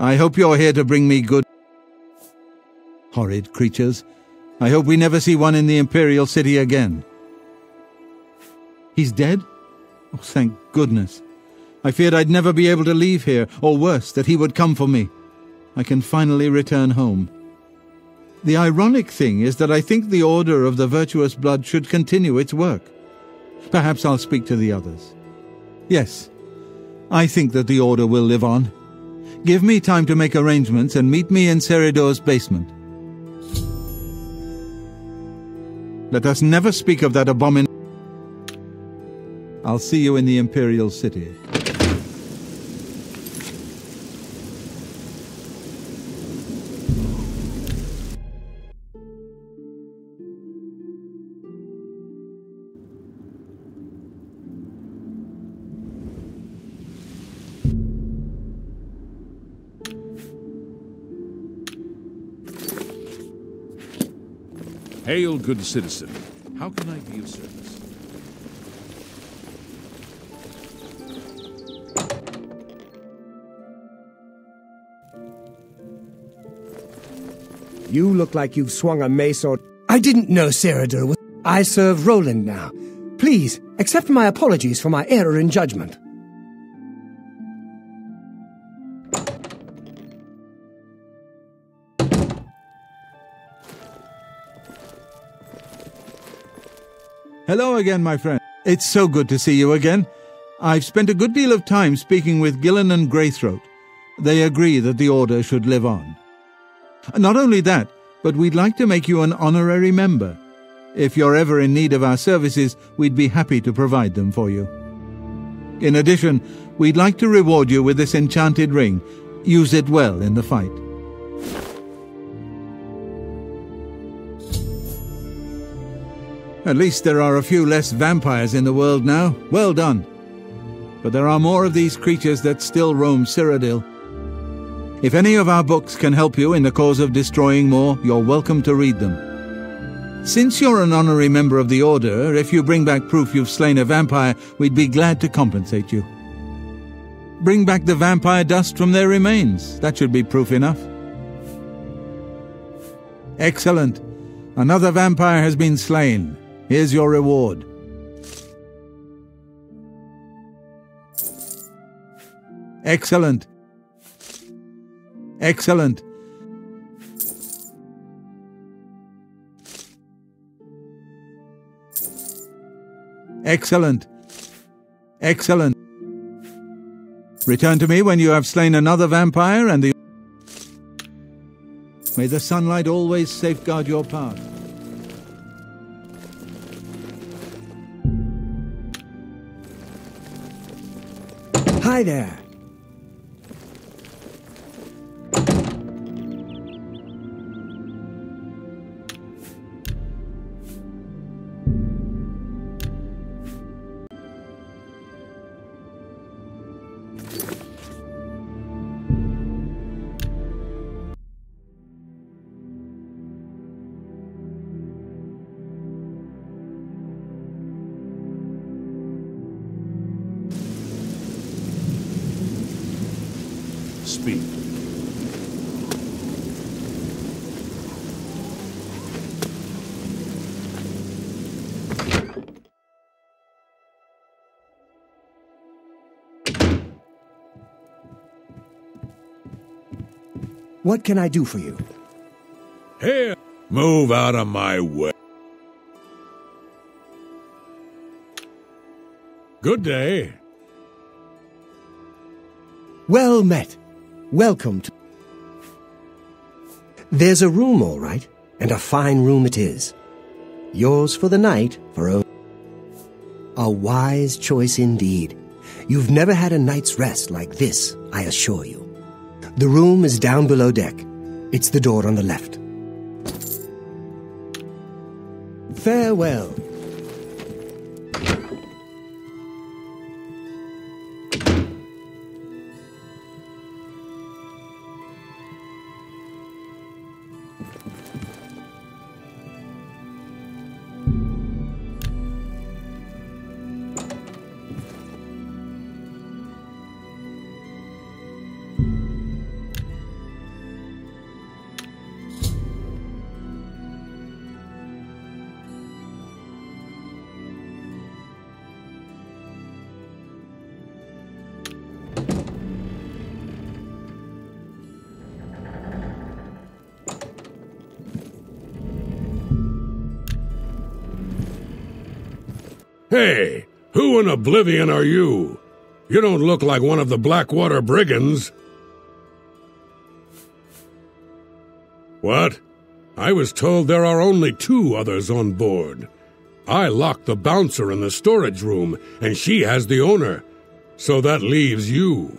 I hope you're here to bring me good... Horrid creatures. I hope we never see one in the Imperial City again. He's dead? Oh, thank goodness. I feared I'd never be able to leave here, or worse, that he would come for me. I can finally return home. The ironic thing is that I think the Order of the Virtuous Blood should continue its work. Perhaps I'll speak to the others. Yes, I think that the Order will live on. Give me time to make arrangements and meet me in Seridor's basement. Let us never speak of that abomination. I'll see you in the Imperial City. Hail, good citizen. How can I be of service? You look like you've swung a mace or... I didn't know Seridor was... I serve Roland now. Please, accept my apologies for my error in judgment. Hello again, my friend. It's so good to see you again. I've spent a good deal of time speaking with Gillen and Greythroat. They agree that the Order should live on. Not only that, but we'd like to make you an honorary member. If you're ever in need of our services, we'd be happy to provide them for you. In addition, we'd like to reward you with this enchanted ring. Use it well in the fight. At least there are a few less vampires in the world now. Well done. But there are more of these creatures that still roam Cyrodiil. If any of our books can help you in the cause of destroying more, you're welcome to read them. Since you're an honorary member of the Order, if you bring back proof you've slain a vampire, we'd be glad to compensate you. Bring back the vampire dust from their remains. That should be proof enough. Excellent. Another vampire has been slain. Here's your reward. Excellent. Excellent. Excellent. Excellent. Return to me when you have slain another vampire and the... May the sunlight always safeguard your path. Hi there. Speak. What can I do for you? Here! Move out of my way. Good day. Well met. Welcome to... There's a room, all right, and a fine room it is. Yours for the night, a wise choice indeed. You've never had a night's rest like this, I assure you. The room is down below deck. It's the door on the left. Farewell. Hey, who in Oblivion are you? You don't look like one of the Blackwater brigands. What? I was told there are only 2 others on board. I locked the bouncer in the storage room, and she has the owner. So that leaves you.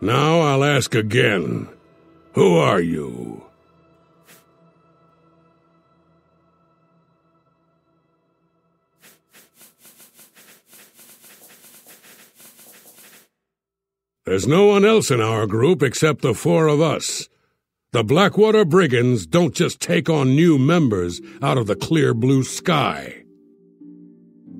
Now I'll ask again. Who are you? There's no one else in our group except the 4 of us. The Blackwater Brigands don't just take on new members out of the clear blue sky.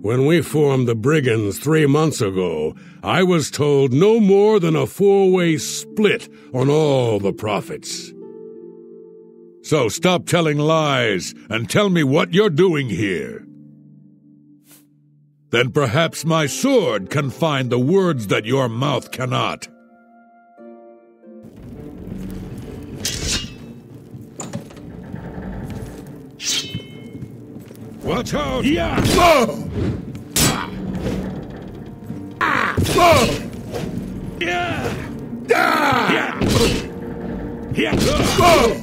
When we formed the Brigands 3 months ago, I was told no more than a 4-way split on all the profits. So stop telling lies and tell me what you're doing here. Then perhaps my sword can find the words that your mouth cannot. Watch out! Yeah! Whoa! Whoa! Yeah! Yeah! Yeah! Whoa!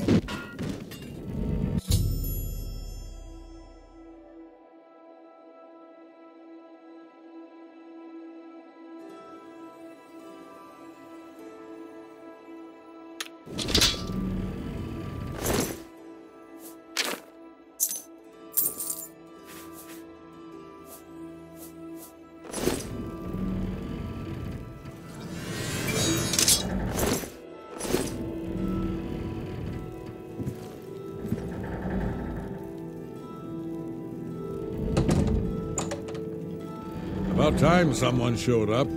About time someone showed up.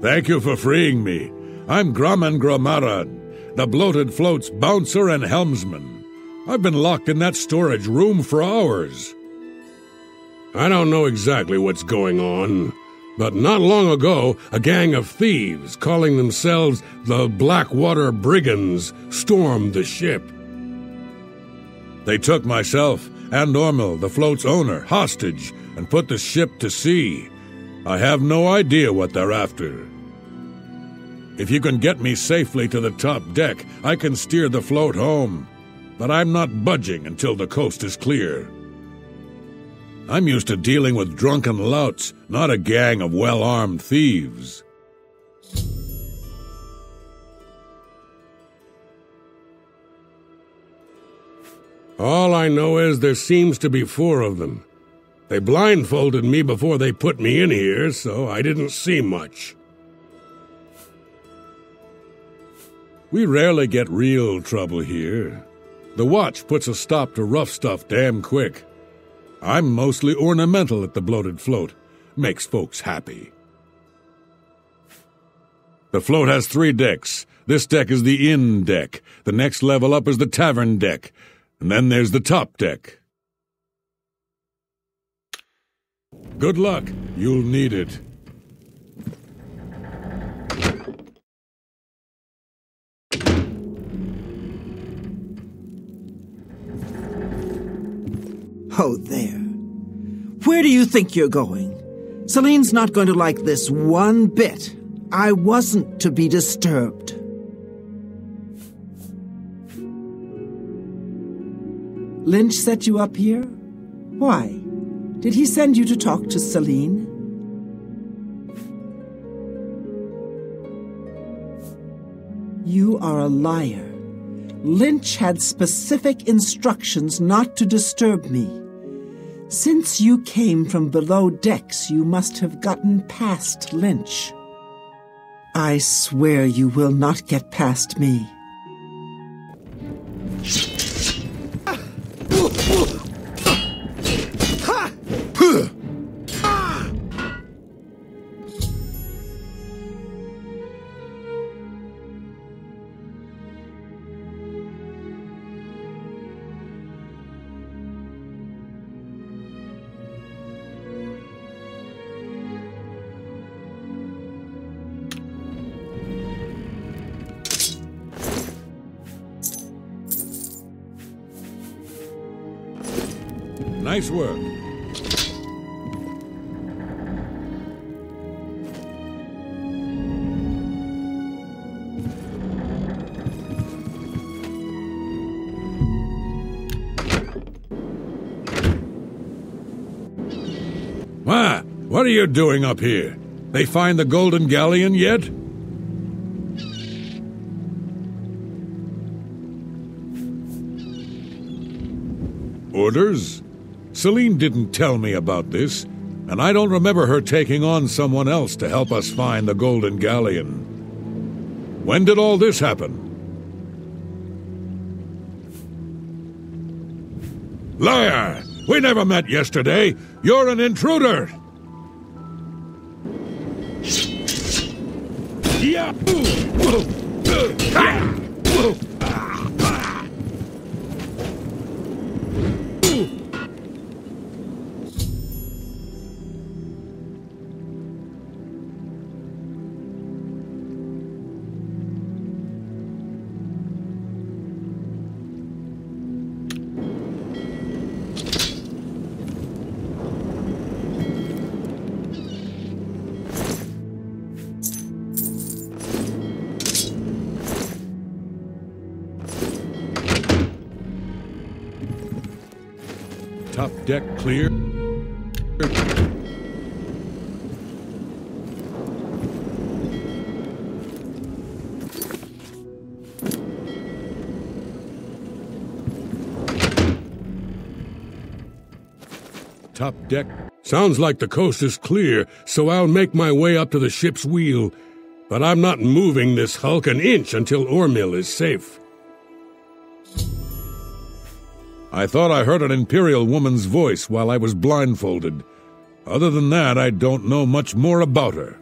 Thank you for freeing me. I'm Grumman Gromarad, the bloated float's bouncer and helmsman. I've been locked in that storage room for hours. I don't know exactly what's going on, but not long ago, a gang of thieves calling themselves the Blackwater Brigands stormed the ship. They took myself and Ormil, the float's owner, hostage and put the ship to sea. I have no idea what they're after. If you can get me safely to the top deck, I can steer the float home. But I'm not budging until the coast is clear. I'm used to dealing with drunken louts, not a gang of well-armed thieves. All I know is there seems to be 4 of them. They blindfolded me before they put me in here, so I didn't see much. We rarely get real trouble here. The watch puts a stop to rough stuff damn quick. I'm mostly ornamental at the bloated float. Makes folks happy. The float has 3 decks. This deck is the inn deck. The next level up is the tavern deck. And then there's the top deck. Good luck. You'll need it. Oh, there. Where do you think you're going? Celine's not going to like this one bit. I wasn't to be disturbed. Lynch set you up here? Why? Did he send you to talk to Celine? You are a liar. Lynch had specific instructions not to disturb me. Since you came from below decks, you must have gotten past Lynch. I swear you will not get past me. Nice work. What are you doing up here? They find the Golden Galleon yet? Orders? Celine didn't tell me about this, and I don't remember her taking on someone else to help us find the Golden Galleon. When did all this happen? Liar! We never met yesterday! You're an intruder! Yeah! Top deck clear. Top deck. Sounds like the coast is clear, so I'll make my way up to the ship's wheel. But I'm not moving this hulk an inch until Ormil is safe. I thought I heard an Imperial woman's voice while I was blindfolded. Other than that, I don't know much more about her.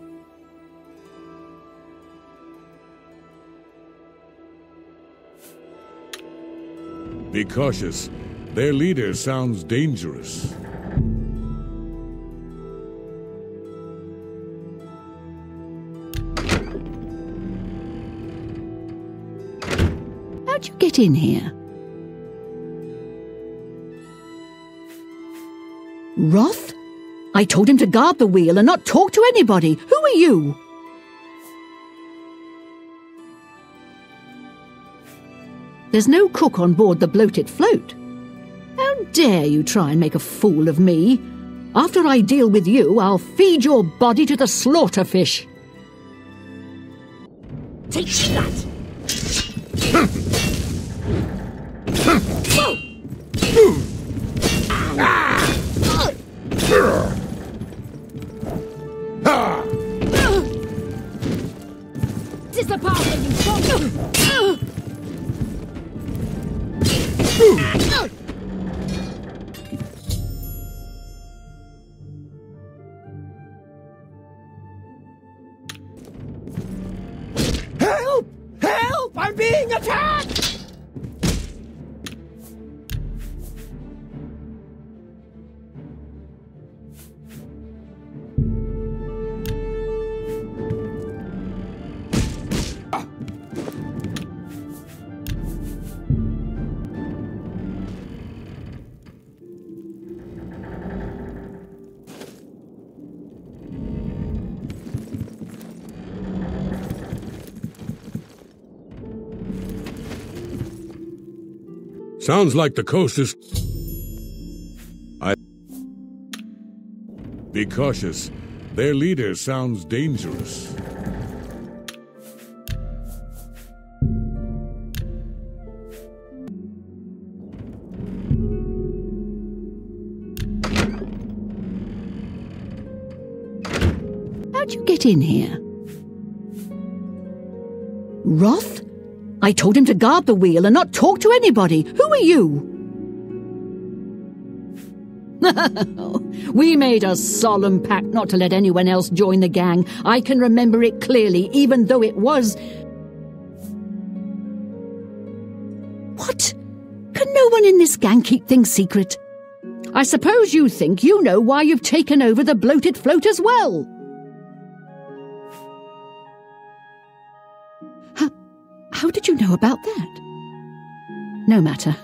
Be cautious. Their leader sounds dangerous. How'd you get in here? Roth? I told him to guard the wheel and not talk to anybody. Who are you? There's no cook on board the bloated float. How dare you try and make a fool of me? After I deal with you, I'll feed your body to the slaughterfish. Take that! This is the part that you Help! Help! I'm being attacked! Sounds like the coast is... Be cautious. Their leader sounds dangerous. How'd you get in here? Roth? I told him to guard the wheel and not talk to anybody. Who are you? We made a solemn pact not to let anyone else join the gang. I can remember it clearly, even though it was... What? Can no one in this gang keep things secret? I suppose you think you know why you've taken over the bloated float as well. How did you know about that? No matter.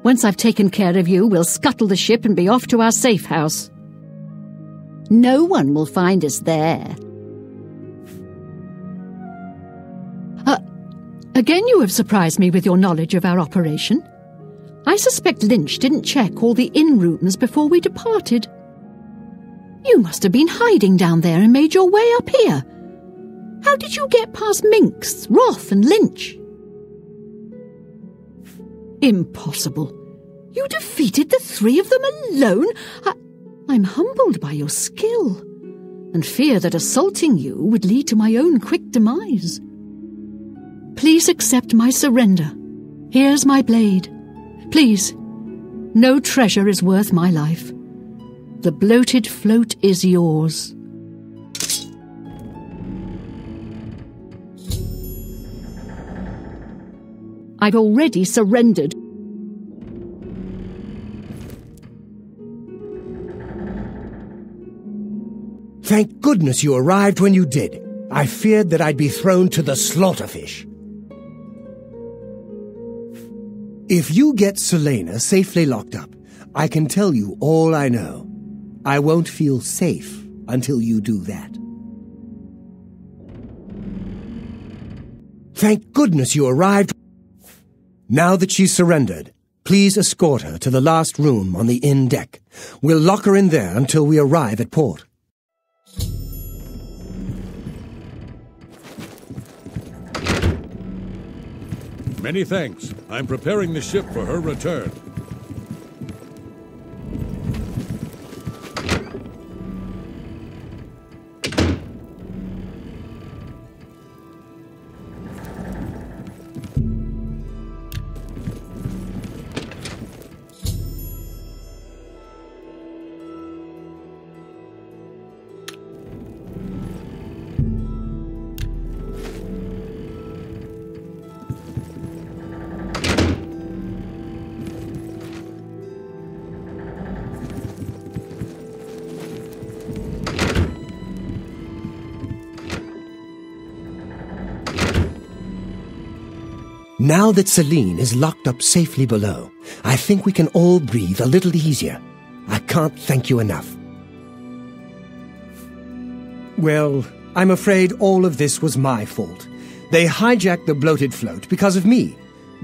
Once I've taken care of you, we'll scuttle the ship and be off to our safe house. No one will find us there. Again you have surprised me with your knowledge of our operation. I suspect Lynch didn't check all the inn rooms before we departed. You must have been hiding down there and made your way up here. How did you get past Minx, Roth, and Lynch? Impossible. You defeated the three of them alone? I'm humbled by your skill, and fear that assaulting you would lead to my own quick demise. Please accept my surrender. Here's my blade. Please, no treasure is worth my life. The bloated float is yours. I've already surrendered. Thank goodness you arrived when you did. I feared that I'd be thrown to the slaughterfish. If you get Selena safely locked up, I can tell you all I know. I won't feel safe until you do that. Thank goodness you arrived. Now that she's surrendered, please escort her to the last room on the inn deck. We'll lock her in there until we arrive at port. Many thanks. I'm preparing the ship for her return. Now that Celine is locked up safely below, I think we can all breathe a little easier. I can't thank you enough. Well, I'm afraid all of this was my fault. They hijacked the bloated float because of me.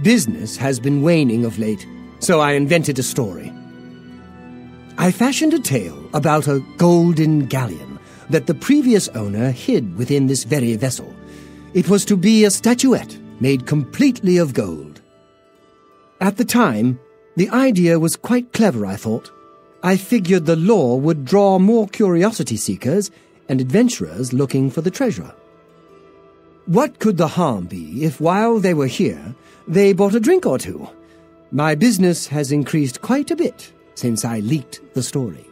Business has been waning of late, so I invented a story. I fashioned a tale about a golden galleon that the previous owner hid within this very vessel. It was to be a statuette made completely of gold. At the time, the idea was quite clever, I thought. I figured the lore would draw more curiosity seekers and adventurers looking for the treasure. What could the harm be if while they were here, they bought a drink or two? My business has increased quite a bit since I leaked the story.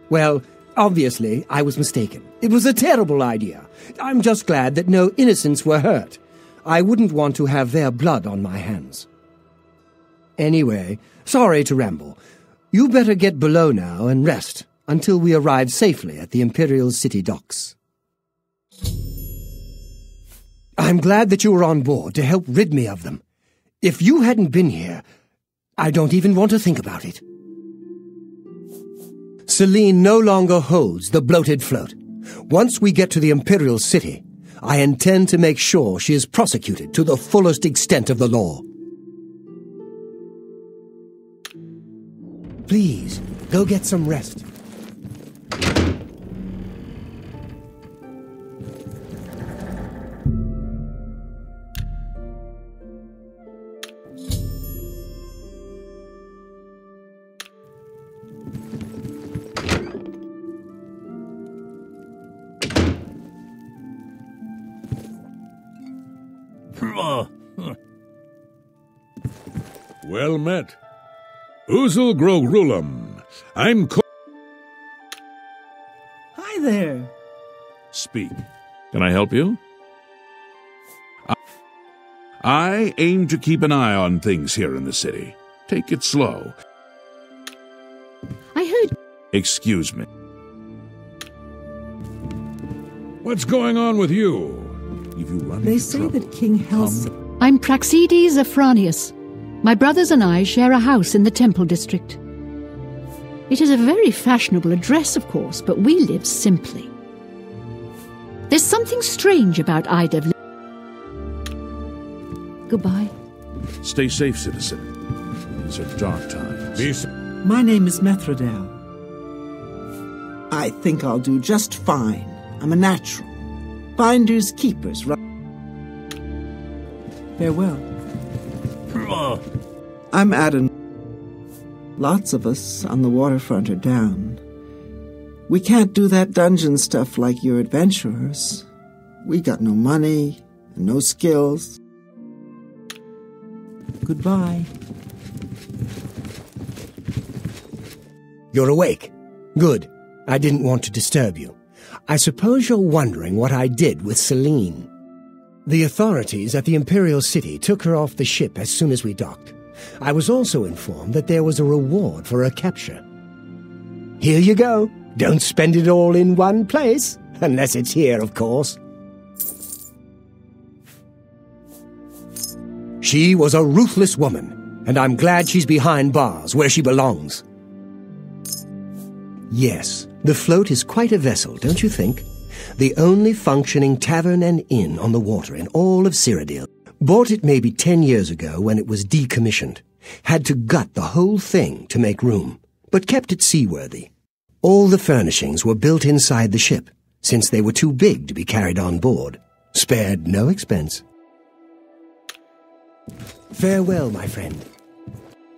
Well, obviously, I was mistaken. It was a terrible idea. I'm just glad that no innocents were hurt. I wouldn't want to have their blood on my hands. Anyway, sorry to ramble. You better get below now and rest until we arrive safely at the Imperial City docks. I'm glad that you were on board to help rid me of them. If you hadn't been here, I don't even want to think about it. Celine no longer holds the bloated float. Once we get to the Imperial City, I intend to make sure she is prosecuted to the fullest extent of the law. Please, go get some rest. Well met. Uzul Grogulam. I'm Hi there. Speak. Can I help you? I aim to keep an eye on things here in the city. Take it slow. I heard... Excuse me. What's going on with you? If you run They into say trouble, that King Hels... I'm Praxides Afranius. My brothers and I share a house in the Temple District. It is a very fashionable address, of course, but we live simply. There's something strange about Ida. Goodbye. Stay safe, citizen. These are dark times. My name is Methredale. I think I'll do just fine. I'm a natural. Finders, keepers. Farewell. I'm Adam. Lots of us on the waterfront are down. We can't do that dungeon stuff like your adventurers. We got no money and no skills. Goodbye. You're awake. Good. I didn't want to disturb you. I suppose you're wondering what I did with Celine. The authorities at the Imperial City took her off the ship as soon as we docked. I was also informed that there was a reward for her capture. Here you go. Don't spend it all in one place. Unless it's here, of course. She was a ruthless woman, and I'm glad she's behind bars where she belongs. Yes, the float is quite a vessel, don't you think? The only functioning tavern and inn on the water in all of Cyrodiil. Bought it maybe 10 years ago when it was decommissioned. Had to gut the whole thing to make room, but kept it seaworthy. All the furnishings were built inside the ship, since they were too big to be carried on board. Spared no expense. Farewell, my friend.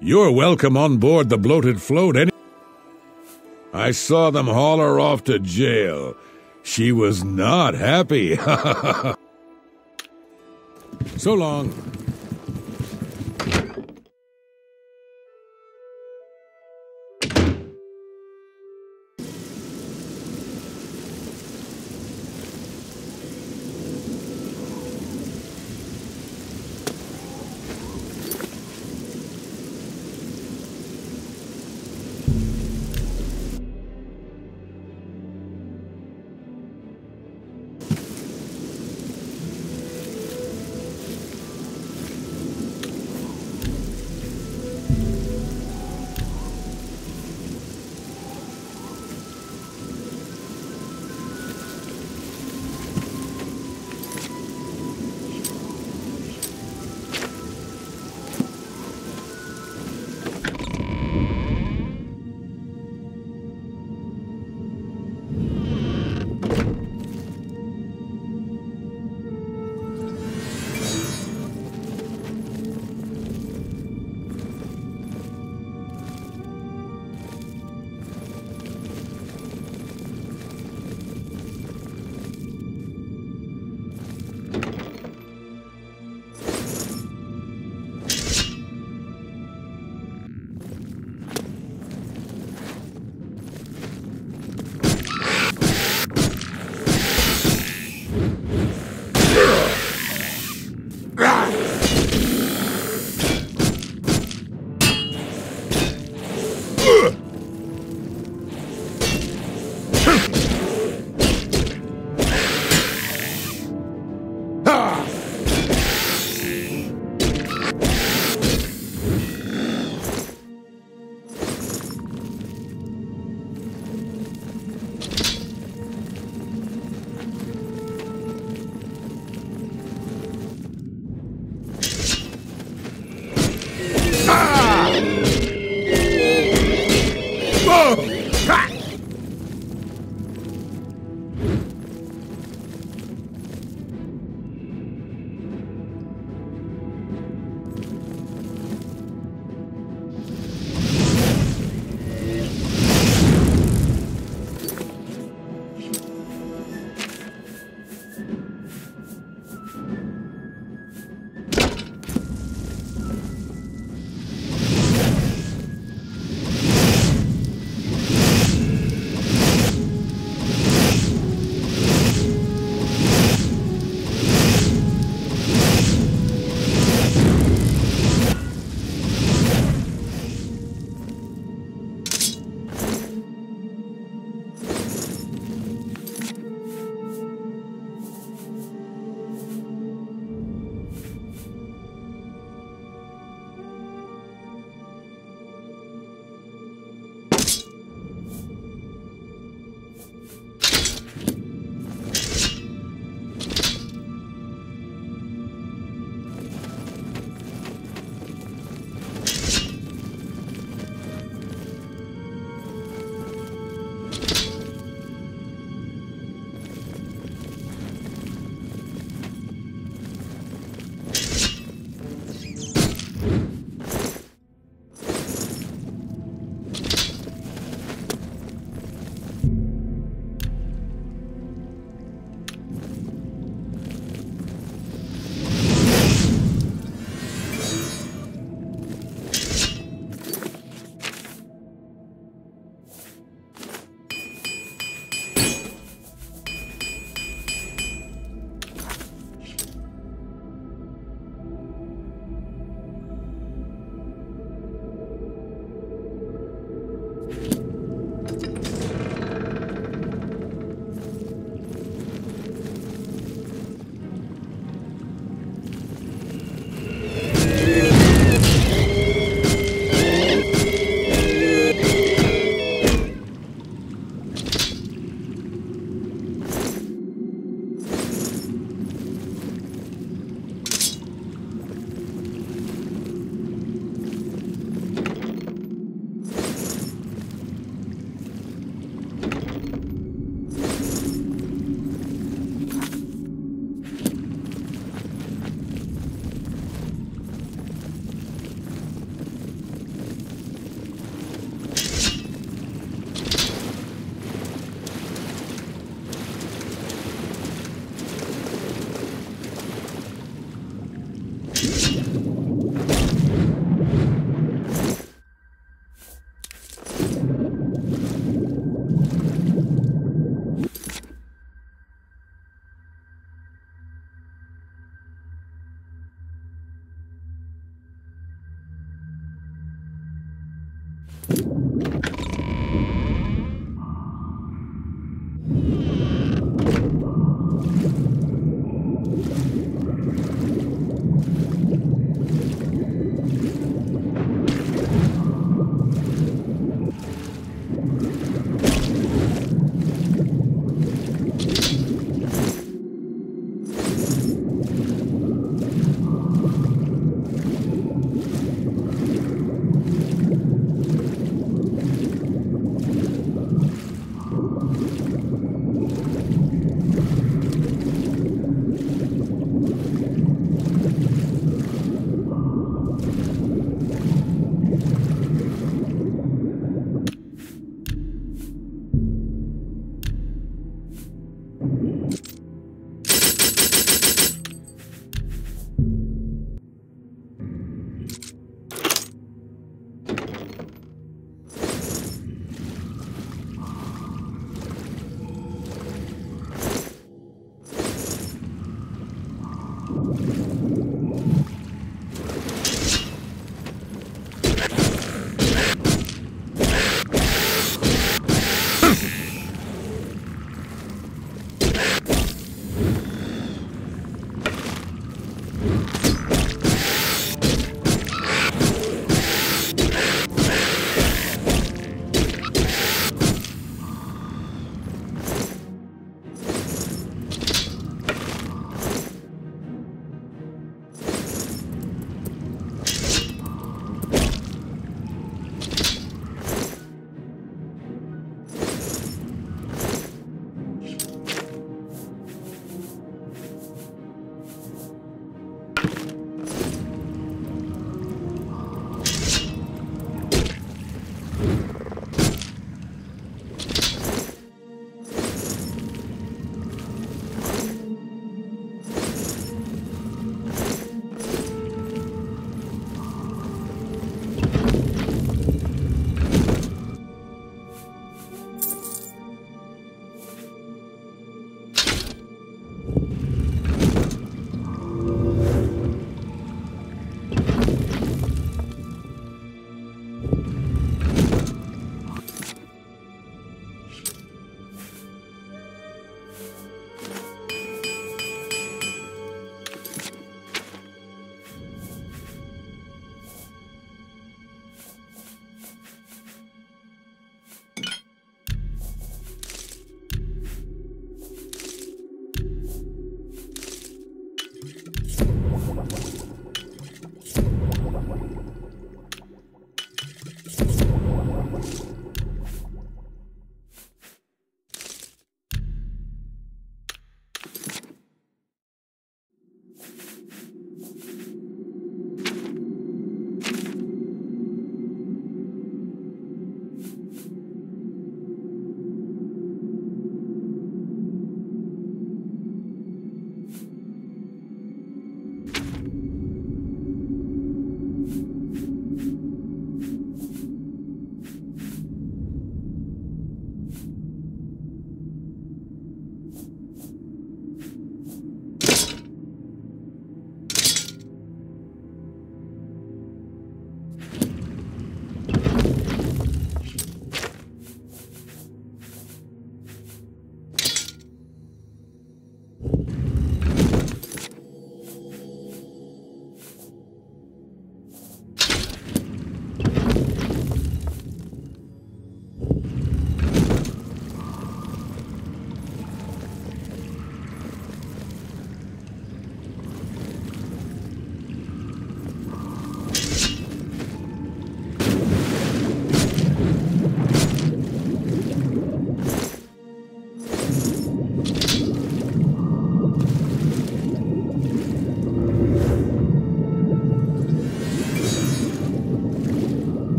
You're welcome on board the bloated float. I saw them haul her off to jail. She was not happy. So long.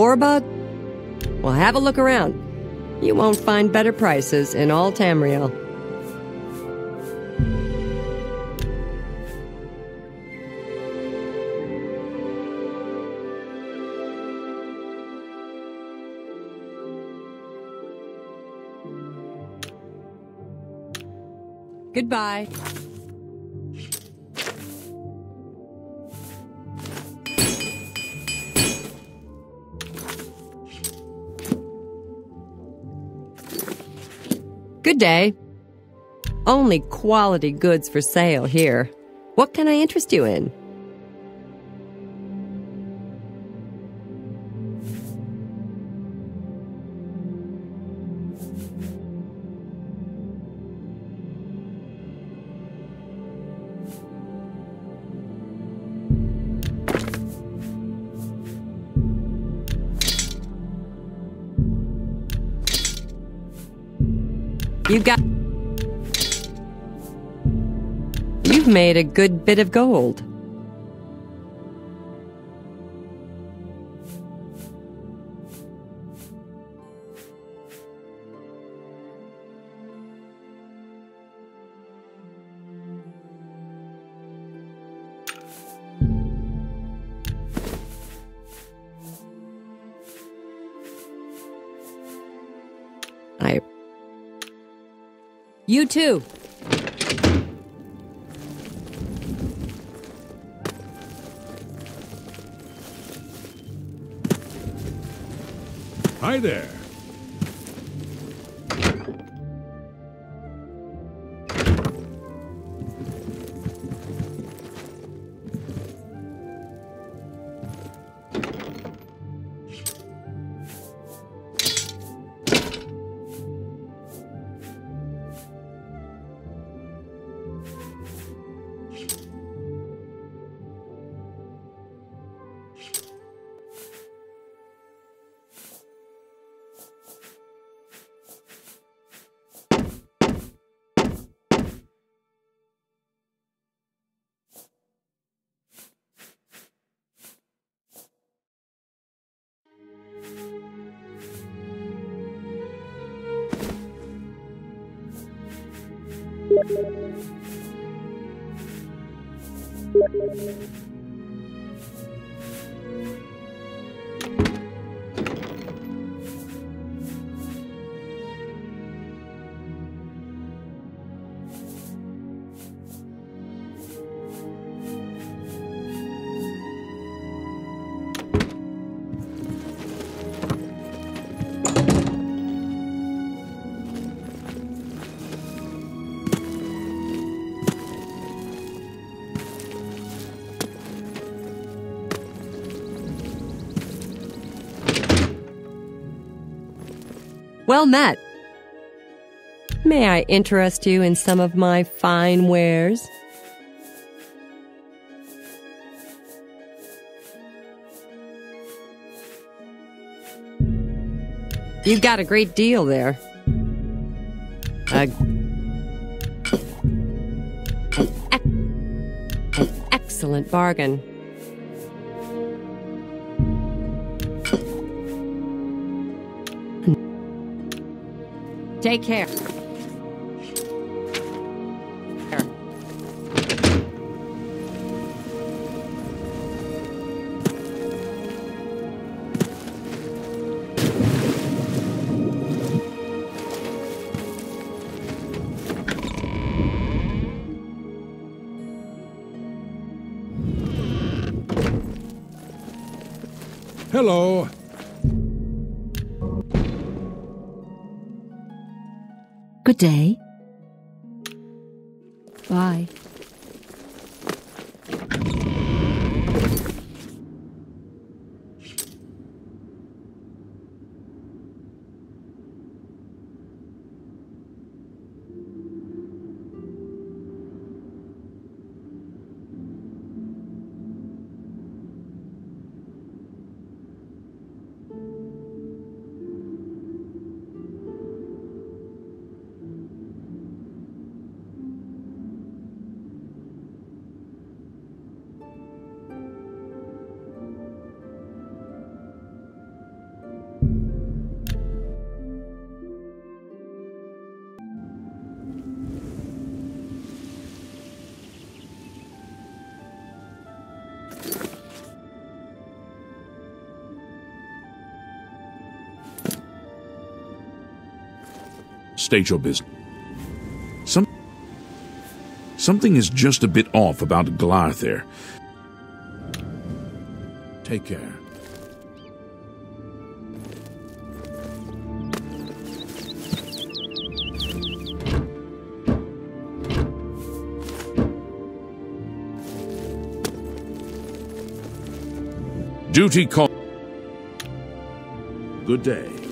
Warbug? Well, have a look around. You won't find better prices in all Tamriel. Goodbye. Good day. Only quality goods for sale here. What can I interest you in? You've made a good bit of gold. You too. Hi there. Well met. May I interest you in some of my fine wares? You've got a great deal there. An excellent bargain. Take care. Hello. Good day. Bye. State your business. Something is just a bit off about Glarther. Take care. Duty call. Good day.